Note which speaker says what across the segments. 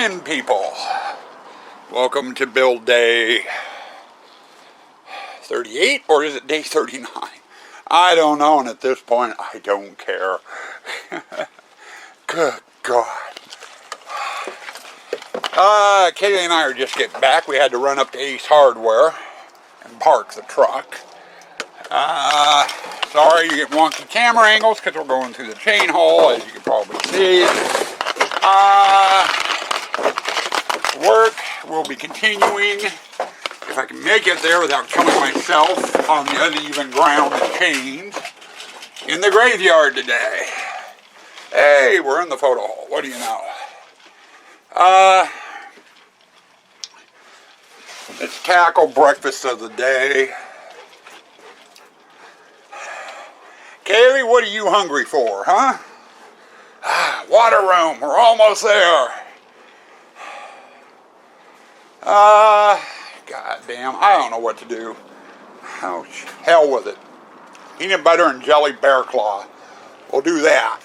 Speaker 1: again, people. Welcome to build day 38, or is it day 39? I don't know, and at this point, I don't care. Good God. Kaylee and I are just getting back. We had to run up to Ace Hardware and park the truck. Sorry you get wonky camera angles because we're going through the chain hole, as you can probably see. Work will be continuing, if I can make it there without killing myself on the uneven ground and chains, in the graveyard today. Hey, we're in the photo hole. What do you know? Let's tackle breakfast of the day. Kaylee, what are you hungry for, huh? Water room, we're almost there. Goddamn, I don't know what to do. Oh, hell with it. Peanut butter and jelly bear claw. We'll do that.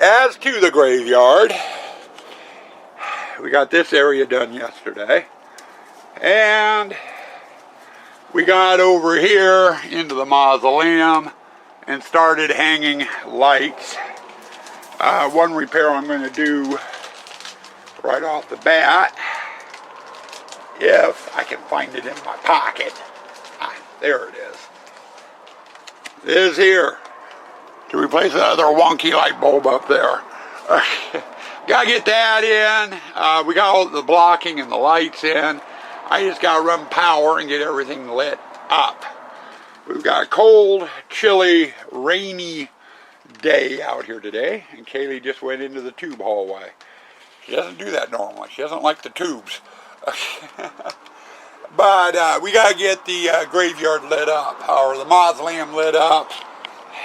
Speaker 1: As to the graveyard, we got this area done yesterday. And we got over here into the mausoleum and started hanging lights. One repair I'm going to do right off the bat, if I can find it in my pocket. There it is. It is here to replace that other wonky light bulb up there. Gotta get that in. We got all the blocking and the lights in. I just gotta run power and get everything lit up. We've got a cold, chilly, rainy day out here today, and Kaylee just went into the tube hallway. She doesn't do that normally. She doesn't like the tubes. But we got to get the graveyard lit up, or the mausoleum lit up.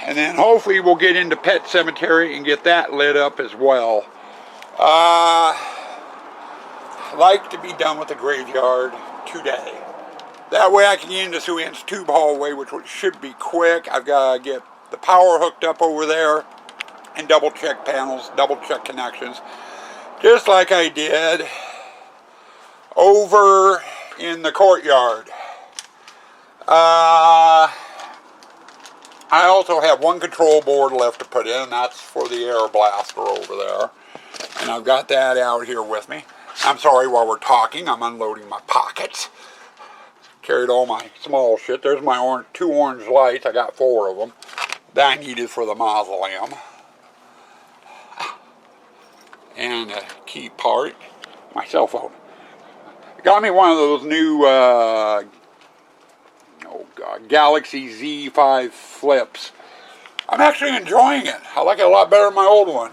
Speaker 1: And then hopefully we'll get into Pet Cemetery and get that lit up as well. Like to be done with the graveyard today. That way I can get into Sue Ann's tube hallway, which should be quick. I've got to get the power hooked up over there and double check panels, double check connections. Just like I did over in the courtyard. I also have one control board left to put in, and that's for the air blaster over there. And I've got that out here with me. I'm sorry, while we're talking, I'm unloading my pockets. Carried all my small shit. There's my two orange lights. I got 4 of them that I needed for the mausoleum. And a key part, my cell phone. Got me one of those new Galaxy Z5 flips. I'm actually enjoying it. I like it a lot better than my old one.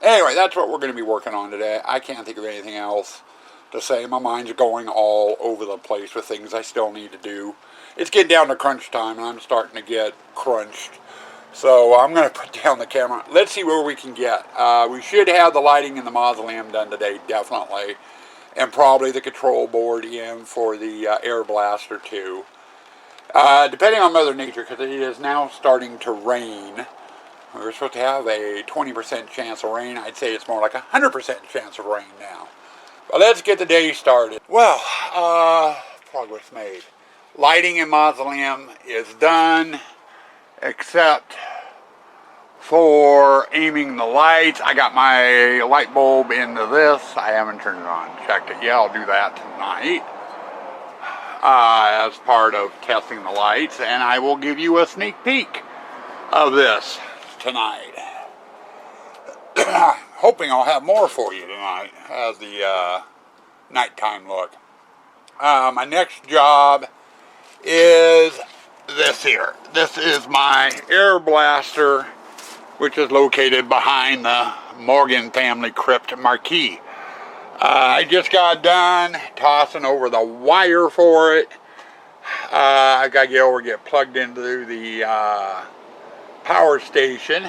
Speaker 1: Anyway, that's what we're going to be working on today. I can't think of anything else to say. My mind's going all over the place with things I still need to do. It's getting down to crunch time, and I'm starting to get crunched. So I'm going to put down the camera. Let's see where we can get. We should have the lighting in the mausoleum done today, definitely. And probably the control board in for the air blaster too. Depending on Mother Nature, because it is now starting to rain. We were supposed to have a 20% chance of rain. I'd say it's more like a 100% chance of rain now. But let's get the day started. Well, progress made. Lighting in mausoleum is done, except for aiming the lights. I got my light bulb into this. I haven't turned it on, checked it. Yeah, I'll do that tonight as part of testing the lights, and I will give you a sneak peek of this tonight. Hoping I'll have more for you tonight as the nighttime look. My next job is this here. This is my air blaster, which is located behind the Morgan family crypt marquee. I just got done tossing over the wire for it. I got to get over, get plugged into the power station,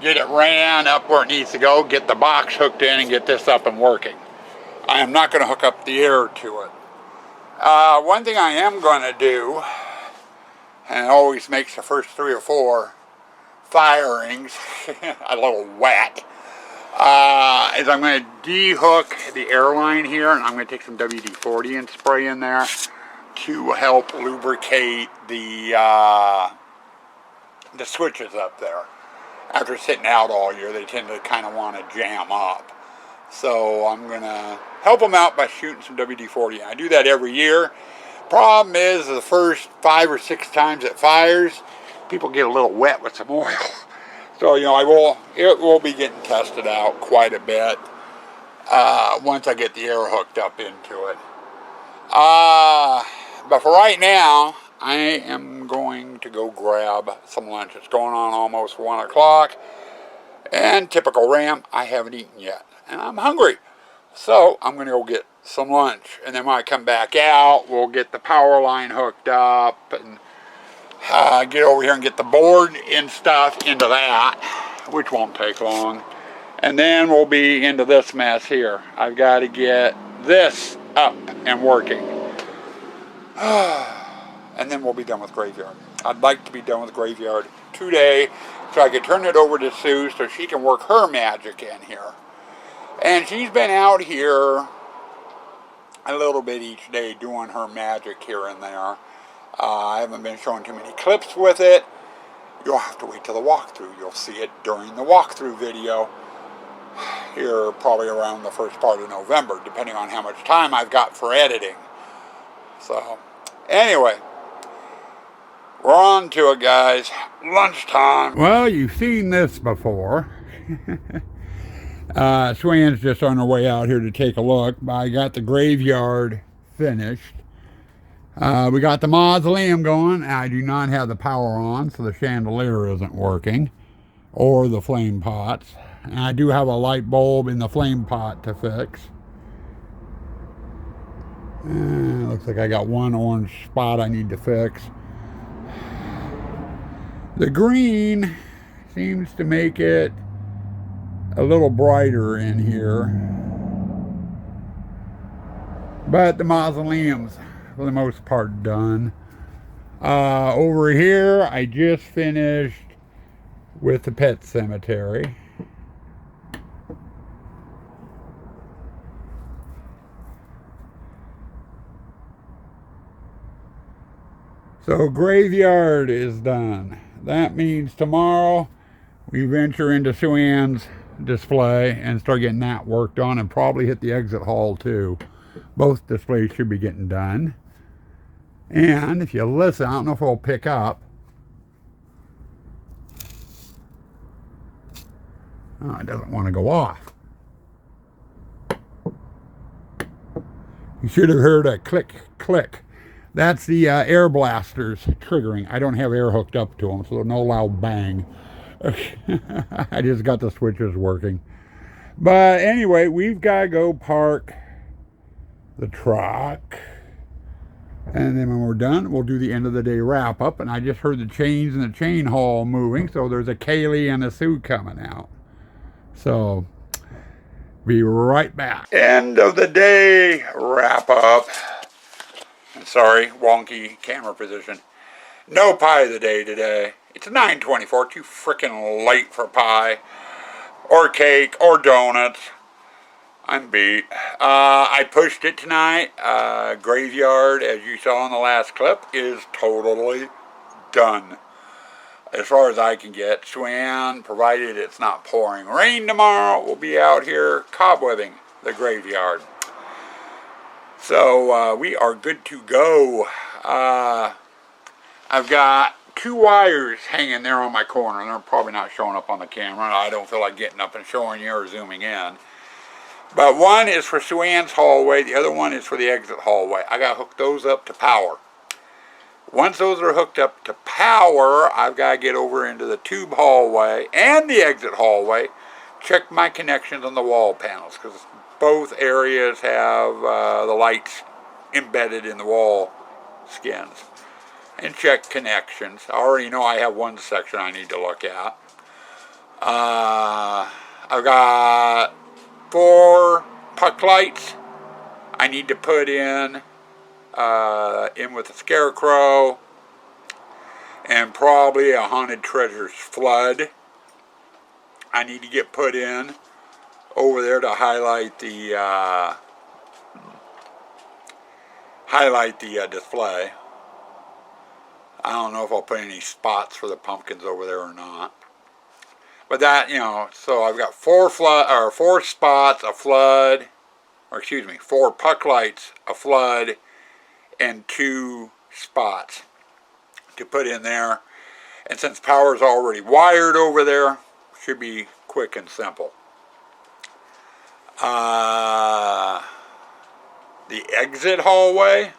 Speaker 1: get it ran up where it needs to go, get the box hooked in, and get this up and working. I am not going to hook up the air to it. One thing I am going to do, and it always makes the first 3 or 4 firings, a little wet, is I'm going to de-hook the airline here, and I'm going to take some WD-40 and spray in there to help lubricate the switches up there. After sitting out all year, they tend to kind of want to jam up. So I'm going to help them out by shooting some WD-40. I do that every year. Problem is, the first 5 or 6 times it fires, people get a little wet with some oil. So, you know, it will be getting tested out quite a bit once I get the air hooked up into it. But for right now, I am going to go grab some lunch. It's going on almost 1 o'clock. And typical Ram, I haven't eaten yet. And I'm hungry. So I'm going to go get some lunch. And then when I come back out, we'll get the power line hooked up. And get over here and get the board and stuff into that, which won't take long. And then we'll be into this mess here. I've got to get this up and working. And then we'll be done with Graveyard. I'd like to be done with Graveyard today so I could turn it over to Sue so she can work her magic in here. And she's been out here a little bit each day doing her magic here and there. I haven't been showing too many clips with it. You'll have to wait till the walkthrough. You'll see it during the walkthrough video here probably around the first part of November, depending on how much time I've got for editing. So, anyway, we're on to it, guys. Lunchtime. Well, you've seen this before. Swan's just on her way out here to take a look. But I got the Graveyard finished. We got the mausoleum going. I do not have the power on, so the chandelier isn't working, or the flame pots. And I do have a light bulb in the flame pot to fix. Looks like I got one orange spot I need to fix. The green seems to make it a little brighter in here. But the mausoleum's for the most part done. Over here, I just finished with the pet cemetery. So Graveyard is done. That means tomorrow we venture into Sue Ann's display and start getting that worked on, and probably hit the exit hall too. Both displays should be getting done. And if you listen, I don't know if it'll pick up. Oh, it doesn't want to go off. You should have heard a click, click. That's the air blasters triggering. I don't have air hooked up to them, so no loud bang. I just got the switches working. But anyway, we've got to go park the truck. And then when we're done, we'll do the end of the day wrap up. And I just heard the chains in the chain haul moving. So there's a Kaylee and a Sue coming out. So be right back. End of the day wrap up. Sorry, wonky camera position. No pie of the day today. It's 9:24, too freaking late for pie. Or cake, or donuts. I'm beat. I pushed it tonight. Graveyard, as you saw in the last clip, is totally done. As far as I can get. Swan, provided it's not pouring rain tomorrow, we'll be out here cobwebbing the Graveyard. So we are good to go. I've got 2 wires hanging there on my corner. They're probably not showing up on the camera. I don't feel like getting up and showing you or zooming in. But one is for Sue Ann's hallway. The other one is for the exit hallway. I got to hook those up to power. Once those are hooked up to power, I've got to get over into the tube hallway and the exit hallway. Check my connections on the wall panels, because both areas have the lights embedded in the wall skins. And check connections. I already know I have one section I need to look at. I've got 4 puck lights I need to put in with the Scarecrow. and probably a Haunted Treasures flood I need to get put in over there to highlight the display. I don't know if I'll put any spots for the pumpkins over there or not. But that, so I've got 4 spots, a flood, or excuse me, 4 puck lights, a flood, and 2 spots to put in there. And since power's already wired over there, should be quick and simple. The exit hallway.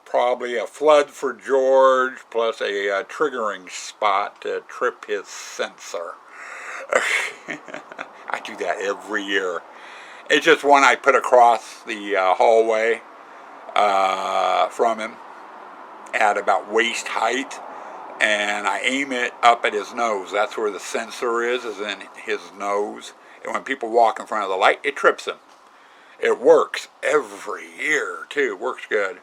Speaker 1: Probably a flood for George, plus a triggering spot to trip his sensor. I do that every year. It's just one I put across the hallway from him at about waist height, and I aim it up at his nose. That's where the sensor is in his nose. And when people walk in front of the light, it trips them. It works every year, too. It works good.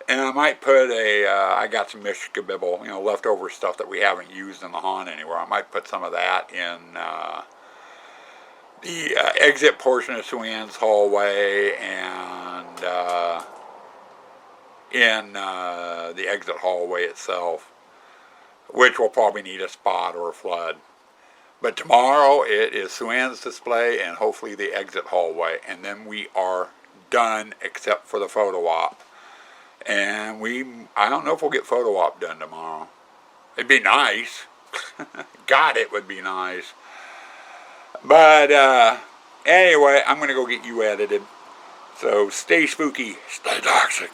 Speaker 1: And I might put I got some Mishkabibble, leftover stuff that we haven't used in the haunt anywhere. I might put some of that in the exit portion of Sue Ann's hallway and in the exit hallway itself, which will probably need a spot or a flood. But tomorrow it is Sue Ann's display and hopefully the exit hallway, and then we are done except for the photo op. And I don't know if we'll get photo op done tomorrow. It'd be nice. God, it would be nice. But anyway, I'm going to go get you edited. So stay spooky, stay toxic.